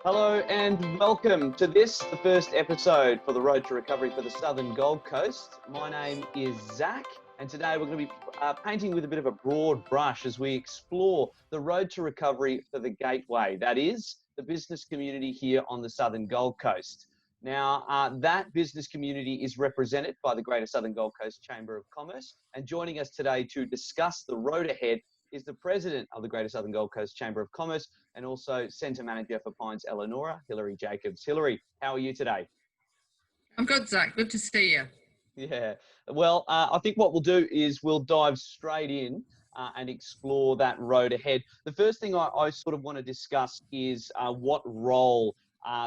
Hello and welcome to the first episode for the Road to Recovery for the Southern Gold Coast. My name is Zac, and today we're going to be painting with a bit of a broad brush as we explore the road to recovery for the Gateway, that is, the business community here on the Southern Gold Coast. Now, that business community is represented by the Greater Southern Gold Coast Chamber of Commerce, and joining us today to discuss the road ahead is the President of the Greater Southern Gold Coast Chamber of Commerce and also Centre Manager for Pines Eleanor, Hilary Jacobs. Hilary, how are you today? I'm good, Zac. Good to see you. Yeah, well, I think what we'll do is we'll dive straight in and explore that road ahead. The first thing I sort of want to discuss is what role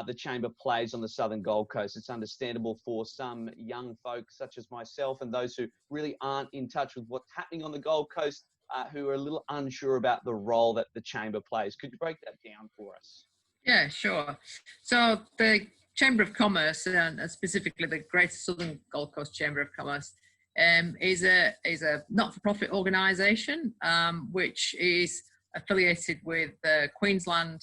the Chamber plays on the Southern Gold Coast. It's understandable for some young folks such as myself and those who really aren't in touch with what's happening on the Gold Coast, who are a little unsure about the role that the Chamber plays. Could you break that down for us? Yeah, sure. So the Chamber of Commerce, and specifically the Greater Southern Gold Coast Chamber of Commerce, is a not-for-profit organisation which is affiliated with the Queensland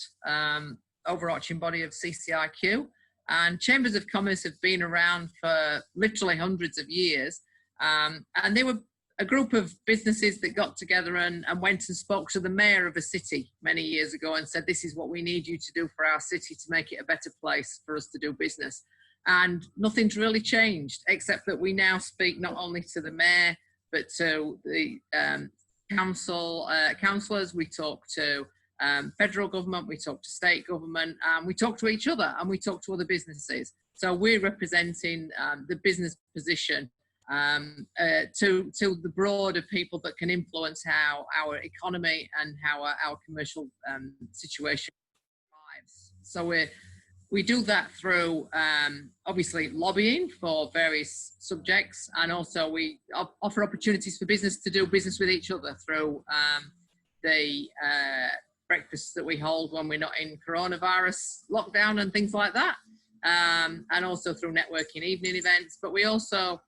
overarching body of CCIQ. And Chambers of Commerce have been around for literally hundreds of years, and they were a group of businesses that got together and went and spoke to the mayor of a city many years ago and said, this is what we need you to do for our city to make it a better place for us to do business. And nothing's really changed, except that we now speak not only to the mayor, but to the councillors. We talk to federal government, we talk to state government, we talk to each other, and we talk to other businesses. So we're representing the business position to the broader people that can influence how our economy and how our commercial situation thrives. So we do that through obviously lobbying for various subjects, and also we offer opportunities for business to do business with each other through the breakfasts that we hold when we're not in coronavirus lockdown and things like that, and also through networking evening events. But we also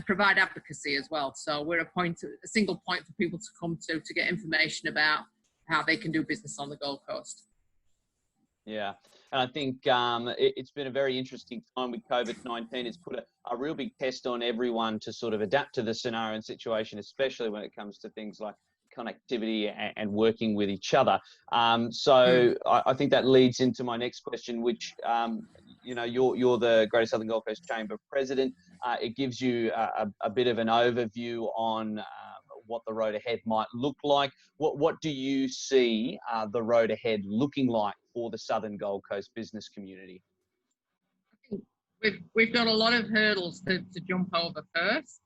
provide advocacy as well. So we're a single point for people to come to get information about how they can do business on the Gold Coast. Yeah, and I think it's been a very interesting time with COVID-19. It's put a real big test on everyone to sort of adapt to the scenario and situation, especially when it comes to things like connectivity and working with each other. So I think that leads into my next question, which, you're the Greater Southern Gold Coast Chamber President. It gives you a bit of an overview on what the road ahead might look like. What do you see the road ahead looking like for the Southern Gold Coast business community? I think we've got a lot of hurdles to jump over first.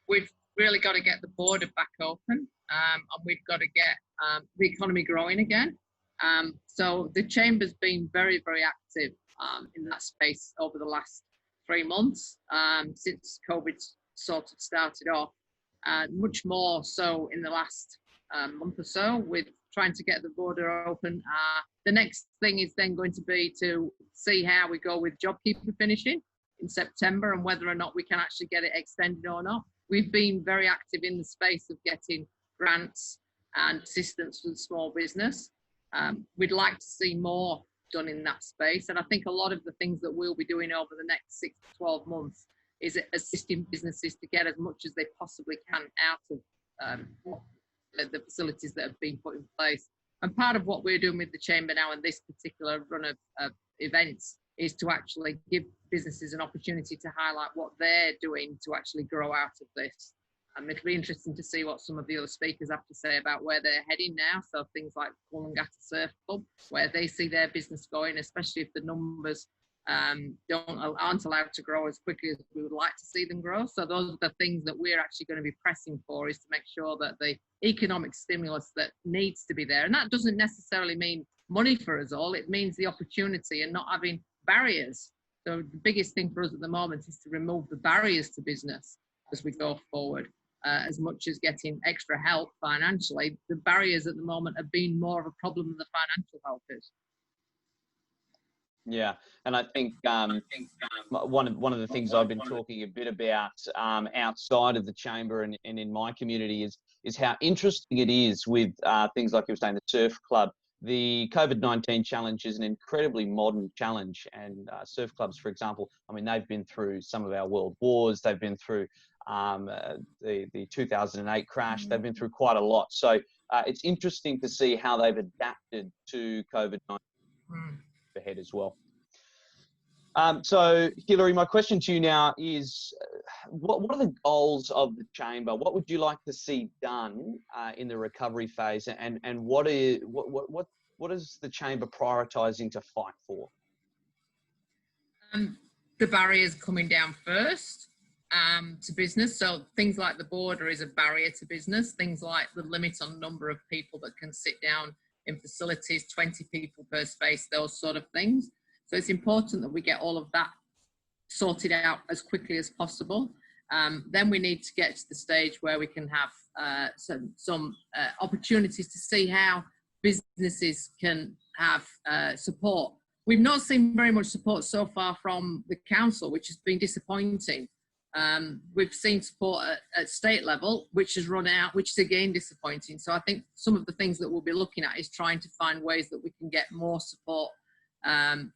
We've really got to get the border back open, and we've got to get the economy growing again. So the Chamber's been very, very active in that space over the last 3 months since COVID sort of started off, much more so in the last month or so with trying to get the border open. The next thing is then going to be to see how we go with JobKeeper finishing in September and whether or not we can actually get it extended or not. We've been very active in the space of getting grants and assistance for the small business. We'd like to see more done in that space. And I think a lot of the things that we'll be doing over the next 6 to 12 months is assisting businesses to get as much as they possibly can out of the facilities that have been put in place. And part of what we're doing with the Chamber now in this particular run of events is to actually give businesses an opportunity to highlight what they're doing to actually grow out of this. It'll be interesting to see what some of the other speakers have to say about where they're heading now. So things like Coolangatta Surf Club, where they see their business going, especially if the numbers aren't allowed to grow as quickly as we would like to see them grow. So those are the things that we're actually going to be pressing for, is to make sure that the economic stimulus that needs to be there, and that doesn't necessarily mean money for us all, it means the opportunity and not having barriers. So the biggest thing for us at the moment is to remove the barriers to business as we go forward. As much as getting extra help financially, the barriers at the moment have been more of a problem than the financial help is. Yeah, and I think one of the things I've been talking a bit about outside of the chamber and in my community is how interesting it is with things like you were saying, the surf club, the COVID-19 challenge is an incredibly modern challenge, and surf clubs, for example, I mean, they've been through some of our world wars, they've been through the 2008 crash, they've been through quite a lot. So it's interesting to see how they've adapted to COVID-19 ahead as well. So, Hilary, my question to you now is, what are the goals of the Chamber? What would you like to see done in the recovery phase, and what is the Chamber prioritising to fight for? The barriers coming down first to business. So things like the border is a barrier to business. Things like the limit on number of people that can sit down in facilities, 20 people per space, those sort of things. So it's important that we get all of that sorted out as quickly as possible. Then we need to get to the stage where we can have some opportunities to see how businesses can have support. We've not seen very much support so far from the council, which has been disappointing. We've seen support at state level, which has run out, which is again disappointing. So I think some of the things that we'll be looking at is trying to find ways that we can get more support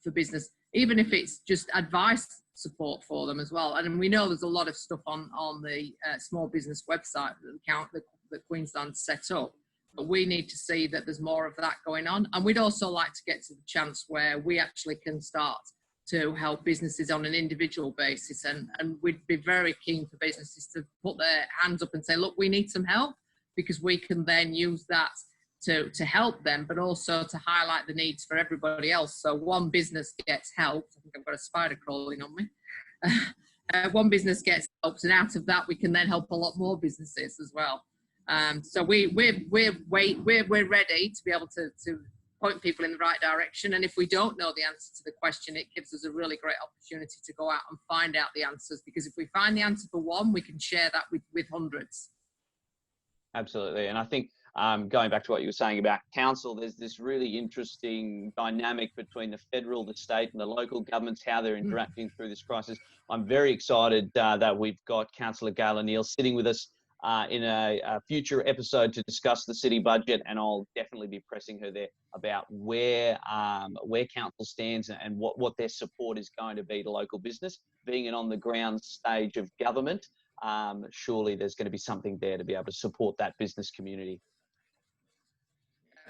for business, even if it's just advice support for them as well. And we know there's a lot of stuff on the small business website that Queensland set up, but we need to see that there's more of that going on. And we'd also like to get to the chance where we actually can start to help businesses on an individual basis, and we'd be very keen for businesses to put their hands up and say, look, we need some help, because we can then use that to help them, but also to highlight the needs for everybody else. So one business gets helped. I think I've got a spider crawling on me. One business gets helped, and out of that we can then help a lot more businesses as well. So we're ready to be able to point people in the right direction. And if we don't know the answer to the question, it gives us a really great opportunity to go out and find out the answers, because if we find the answer for one, we can share that with hundreds. Absolutely. And I think going back to what you were saying about council, there's this really interesting dynamic between the federal, the state and the local governments, how they're interacting through this crisis. I'm very excited that we've got Councillor Gayla Neal sitting with us in a future episode to discuss the city budget, and I'll definitely be pressing her there about where council stands and what their support is going to be to local business. Being an on the ground stage of government, surely there's going to be something there to be able to support that business community.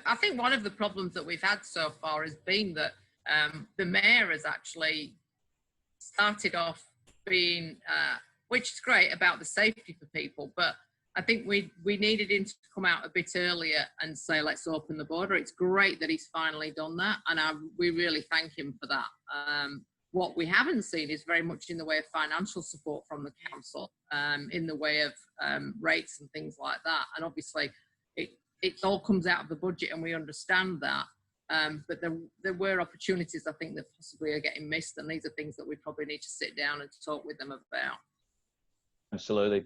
I think one of the problems that we've had so far has been that the mayor has actually started off being, which is great, about the safety for people, but I think we needed him to come out a bit earlier and say, let's open the border. It's great that he's finally done that, and we really thank him for that. What we haven't seen is very much in the way of financial support from the council, in the way of rates and things like that. And obviously it all comes out of the budget, and we understand that. But there were opportunities, I think, that possibly are getting missed, and these are things that we probably need to sit down and talk with them about. Absolutely.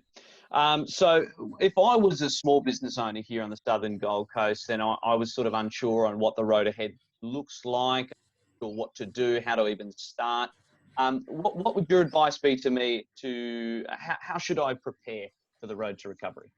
So if I was a small business owner here on the southern Gold Coast, then I was sort of unsure on what the road ahead looks like, or what to do, how to even start. What would your advice be to me to how should I prepare for the road to recovery?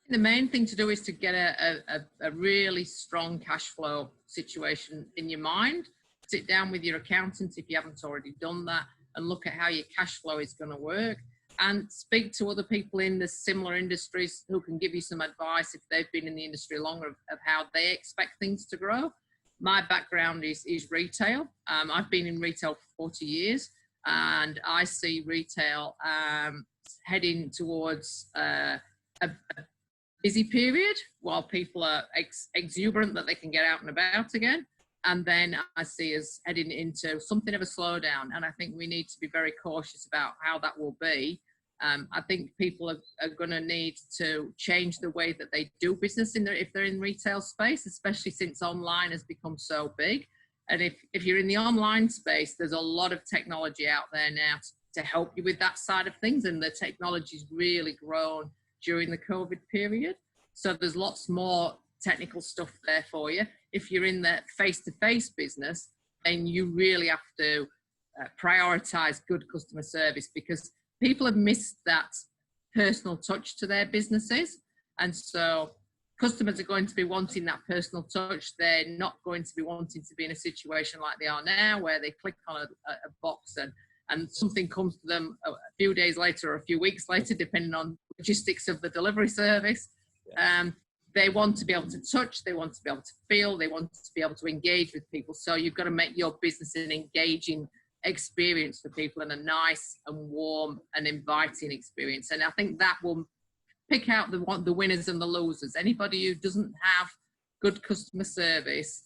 The main thing to do is to get a really strong cash flow situation in your mind. Sit down with your accountant if you haven't already done that, and look at how your cash flow is going to work, and speak to other people in the similar industries who can give you some advice if they've been in the industry longer of how they expect things to grow. My background is retail. I've been in retail for 40 years, and I see retail heading towards a busy period while people are exuberant that they can get out and about again. And then I see us heading into something of a slowdown. And I think we need to be very cautious about how that will be. I think people are going to need to change the way that they do business if they're in retail space, especially since online has become so big. And if you're in the online space, there's a lot of technology out there now to help you with that side of things. And the technology's really grown during the COVID period. So there's lots more technical stuff there for you. If you're in the face-to-face business, then you really have to prioritize good customer service, because people have missed that personal touch to their businesses. And so customers are going to be wanting that personal touch. They're not going to be wanting to be in a situation like they are now, where they click on a box and something comes to them a few days later or a few weeks later, depending on logistics of the delivery service. They want to be able to touch, they want to be able to feel, they want to be able to engage with people. So you've got to make your business an engaging experience for people, and a nice and warm and inviting experience. And I think that will pick out the winners and the losers. Anybody who doesn't have good customer service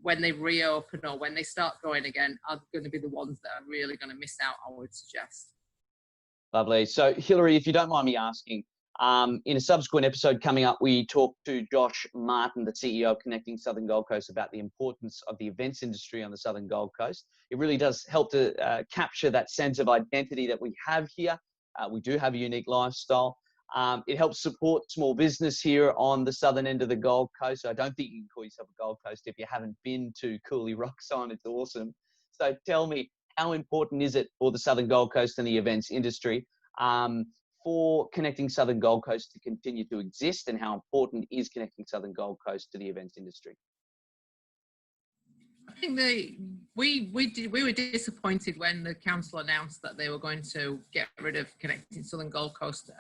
when they reopen or when they start going again are going to be the ones that are really going to miss out, I would suggest. Lovely. So, Hilary, if you don't mind me asking, in a subsequent episode coming up, we talked to Josh Martin, the CEO of Connecting Southern Gold Coast, about the importance of the events industry on the Southern Gold Coast. It really does help to capture that sense of identity that we have here. We do have a unique lifestyle. It helps support small business here on the southern end of the Gold Coast. So I don't think you can call yourself a Gold Coast if you haven't been to Cooley Roxon. It's awesome. So tell me, how important is it for the Southern Gold Coast and the events industry for Connecting Southern Gold Coast to continue to exist, and how important is Connecting Southern Gold Coast to the events industry? I think we were disappointed when the council announced that they were going to get rid of Connecting Southern Gold Coast.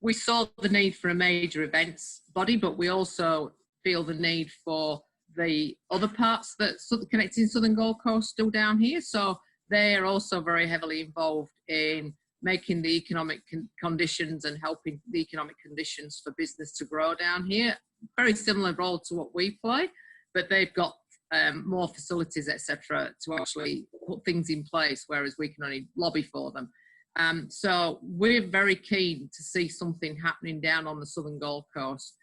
We saw the need for a major events body, but we also feel the need for the other parts that Connecting Southern Gold Coast still down here. So they are also very heavily involved in making the economic conditions and helping the economic conditions for business to grow down here. Very similar role to what we play, but they've got more facilities, etc., to actually put things in place, whereas we can only lobby for them. So we're very keen to see something happening down on the Southern Gold Coast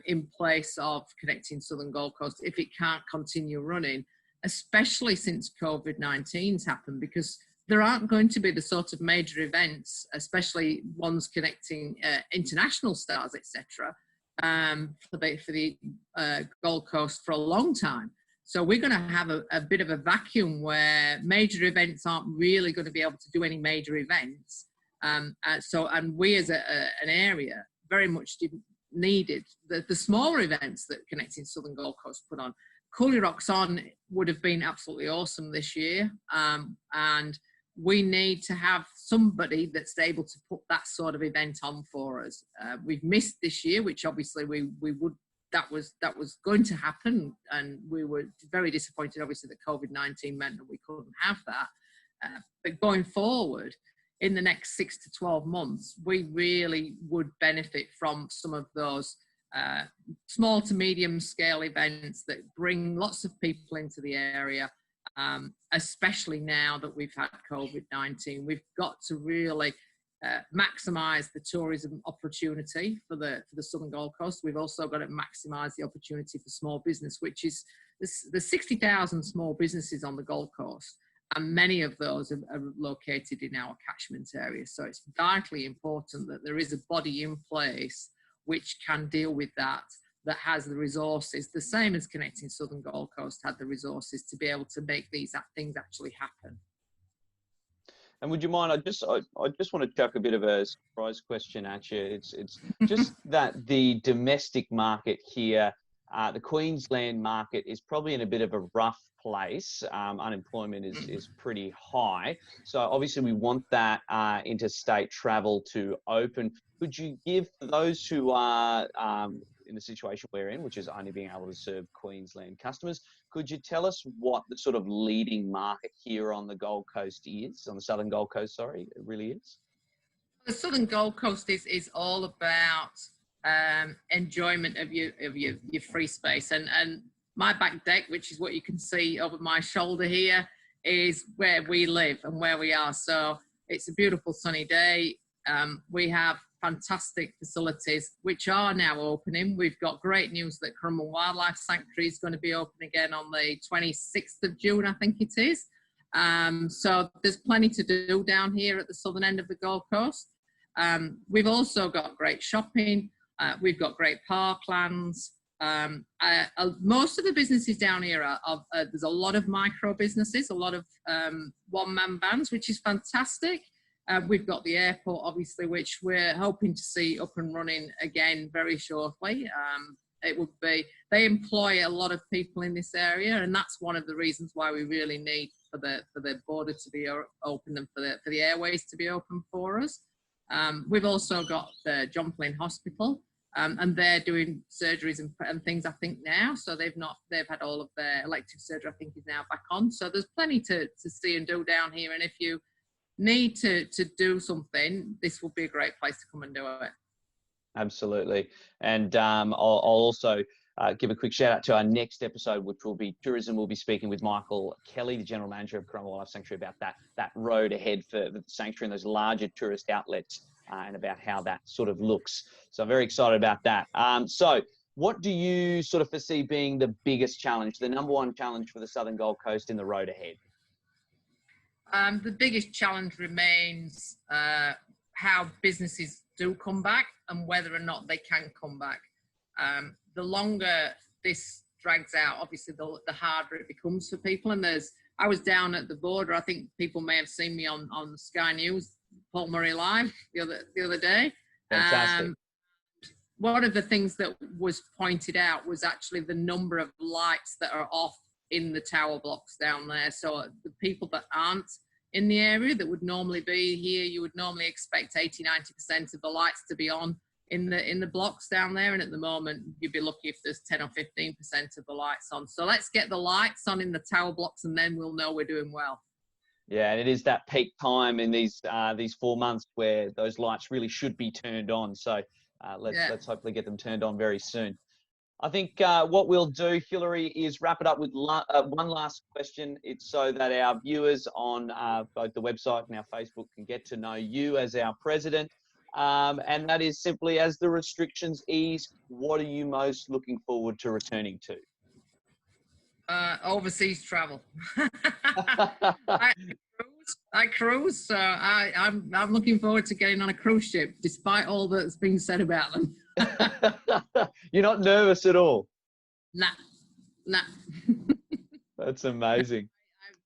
in place of Connecting Southern Gold Coast if it can't continue running, especially since COVID-19's happened, because there aren't going to be the sort of major events, especially ones connecting international stars, etc., for the Gold Coast for a long time. So we're going to have a bit of a vacuum where major events aren't really going to be able to do any major events. And we as an area very much needed the smaller events that Connecting Southern Gold Coast put on. Cooley Roxon would have been absolutely awesome this year. And we need to have somebody that's able to put that sort of event on for us. We've missed this year, which obviously we would, that was going to happen, and we were very disappointed obviously that COVID-19 meant that we couldn't have that. But going forward, in the next 6 to 12 months, we really would benefit from some of those small to medium scale events that bring lots of people into the area. Especially now that we've had COVID-19, we've got to really maximise the tourism opportunity for the Southern Gold Coast. We've also got to maximise the opportunity for small business, which is there's 60,000 small businesses on the Gold Coast, and many of those are located in our catchment area. So it's vitally important that there is a body in place which can deal with that has the resources, the same as Connecting Southern Gold Coast had the resources to be able to make these things actually happen. And would you mind, I just want to chuck a bit of a surprise question at you. It's just that the domestic market here, the Queensland market, is probably in a bit of a rough place. Unemployment is pretty high. So obviously we want that interstate travel to open. Could you give, for those who are in the situation we're in, which is only being able to serve Queensland customers, could you tell us what the sort of leading market here on the Gold Coast is, on the Southern Gold Coast, sorry, it really is? The Southern Gold Coast is all about enjoyment of your free space, and my back deck, which is what you can see over my shoulder here, is where we live and where we are. So it's a beautiful sunny day. We have fantastic facilities which are now opening. We've got great news that Currumbin Wildlife Sanctuary is going to be open again on the 26th of June, I think it is. So there's plenty to do down here at the southern end of the Gold Coast. We've also got great shopping. We've got great parklands. Most of the businesses down here there's a lot of micro businesses, a lot of one-man bands, which is fantastic. We've got the airport, obviously, which we're hoping to see up and running again very shortly. It would be, they employ a lot of people in this area, and that's one of the reasons why we really need for the border to be open and for the airways to be open for us. We've also got the John Flynn Hospital, and they're doing surgeries and things, I think, now. So they've had all of their elective surgery, I think, is now back on. So there's plenty to see and do down here. And if you need to do something, this will be a great place to come and do it. Absolutely. And I'll also give a quick shout out to our next episode, which will be tourism. We'll be speaking with Michael Kelly, the general manager of Coromba Wildlife Sanctuary, about that road ahead for the sanctuary and those larger tourist outlets, and about how that sort of looks. So I'm very excited about that. So what do you sort of foresee being the biggest challenge, the number one challenge for the Southern Gold Coast in the road ahead? The biggest challenge remains how businesses do come back and whether or not they can come back. The longer this drags out, obviously, the harder it becomes for people. And I was down at the border. I think people may have seen me on Sky News, Paul Murray Live the other day. Fantastic. One of the things that was pointed out was actually the number of lights that are off in the tower blocks down there. So the people that aren't in the area that would normally be here, you would normally expect 80-90% of the lights to be on in the blocks down there, and at the moment you'd be lucky if there's 10 or 15% of the lights on. So let's get the lights on in the tower blocks, and then we'll know we're doing well. Yeah, and it is that peak time in these 4 months where those lights really should be turned on. So let's hopefully get them turned on very soon. I think what we'll do, Hilary, is wrap it up with one last question. It's so that our viewers on both the website and our Facebook can get to know you as our president. And that is simply, as the restrictions ease, what are you most looking forward to returning to? Overseas travel. I cruise, so I'm looking forward to getting on a cruise ship, despite all that's been said about them. You're not nervous at all? Nah. That's amazing.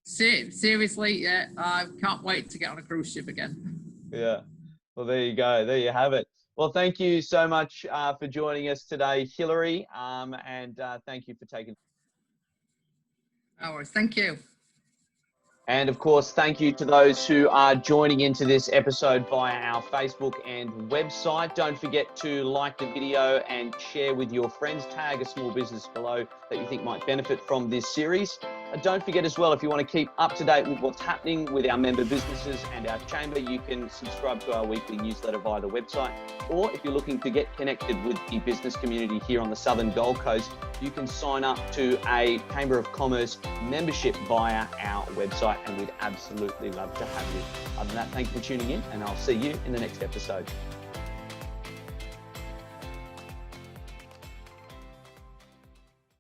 Seriously, yeah, I can't wait to get on a cruise ship again. Yeah. Well, there you go. There you have it. Well, thank you so much for joining us today, Hilary, and thank you for taking. No worries. Thank you. And of course, thank you to those who are joining into this episode via our Facebook and website. Don't forget to like the video and share with your friends. Tag a small business below that you think might benefit from this series. And don't forget as well, if you want to keep up to date with what's happening with our member businesses and our chamber, you can subscribe to our weekly newsletter via the website. Or if you're looking to get connected with the business community here on the Southern Gold Coast, you can sign up to a Chamber of Commerce membership via our website, and we'd absolutely love to have you. Other than that, thank you for tuning in, and I'll see you in the next episode.